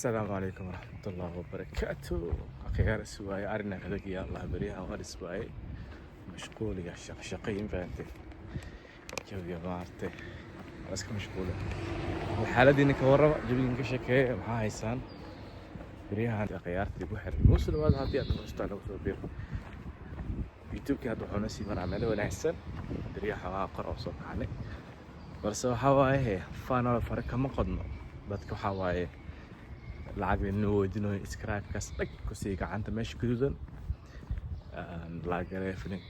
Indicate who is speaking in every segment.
Speaker 1: السلام عليكم ورحمة الله وبركاته. أخيار السواي أرنا كذا يا الله بريها والسواي مشغول يا شقين فانتي جو يا مارتي راسك مشغولة الحالة دي إنك ورا جبين كشكة معها هيسان بريها عند خيارتي بحر موسى الواد هذي أنا مستعد أوصل بير يوتيوب كهذا وحنا سيمر عمله ولا أحسن بريها قرأ وصل عليه بس حواي هي فانا فرق كم قدنا بدك حواي lacag inuu weydiinayo subscribe-kaas dhag ku sii gacanta meesha gaduudan lacag gareeya filim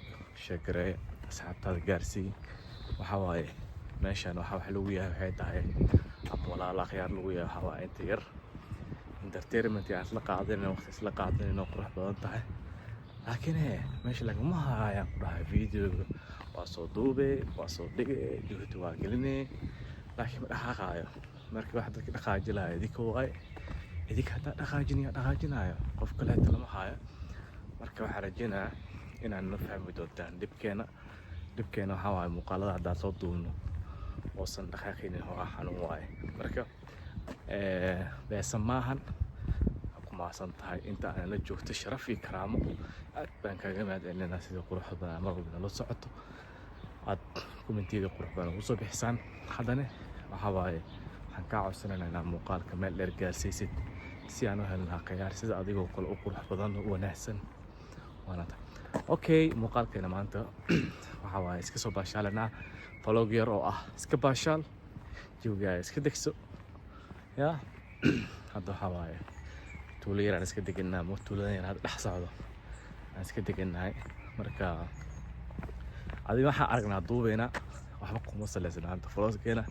Speaker 1: share gareeya asxaabtaada gaarsii waxa waaye meeshan waxa wax lagu yahay waxay tahay ama walaal akhyaar lagu yahay waxa waaye inta yar entertainment aad la qaadanayno waqti isla qaadanayno qurux badan tahay laakiin meesha lagama haayaan ku dhahay videoga waa soo duubay waa soo dhigay juhdi waa gelinay laakiin ma dhaqaaqayo markii wax dadka dhaqaajilaya idinka waay idinka hadaa dhaqaajinayo qof kale hata lama haayo marka waxaan rajaynayaa inaan na fahmi doontaan dhibkeena waxaa waaye muuqaalada haddaan soo duubno oosan dhaqaaqaynin hoogaa xanuun waaye marka beesa maahan ku maasan tahay inta aan la joogto sharaf iyo karaamo aad baan kaaga mahadcelinaa sida quruxda badan mar walba nala socoto aad kumentiyada qurux badan ugu soo bixisaan haddana waxaa waaye waxaan kaa codsanaynaa inaad muuqaalka meel dheer gaarsiisid si aan u helnaa khiyaar sida adigoo kale u qurux badan u wanaagsan waanata okay muuqaalkeena maanta waxa waaye iska soo baashaalanaa vlog yar oo ah iska baashaal jawigaa iska degso yaa hadda waxaa waaye tuulo yaraan iska deganaa ma tuuladan yar hadda dhex socdo aan iska degannahay marka adiga waxaan aragnaa duubeena waxba kuma salaysana hadda vlogkeena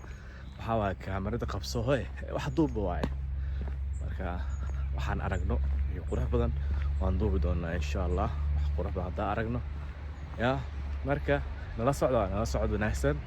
Speaker 1: waxaa waaye kaamarada qabso hoy wax duuba waaye marka waxaan aragno iyo qurux badan waan duubi doonaa insha allah wax qurux badan haddaan aragno yaa marka nala socdo wanaagsan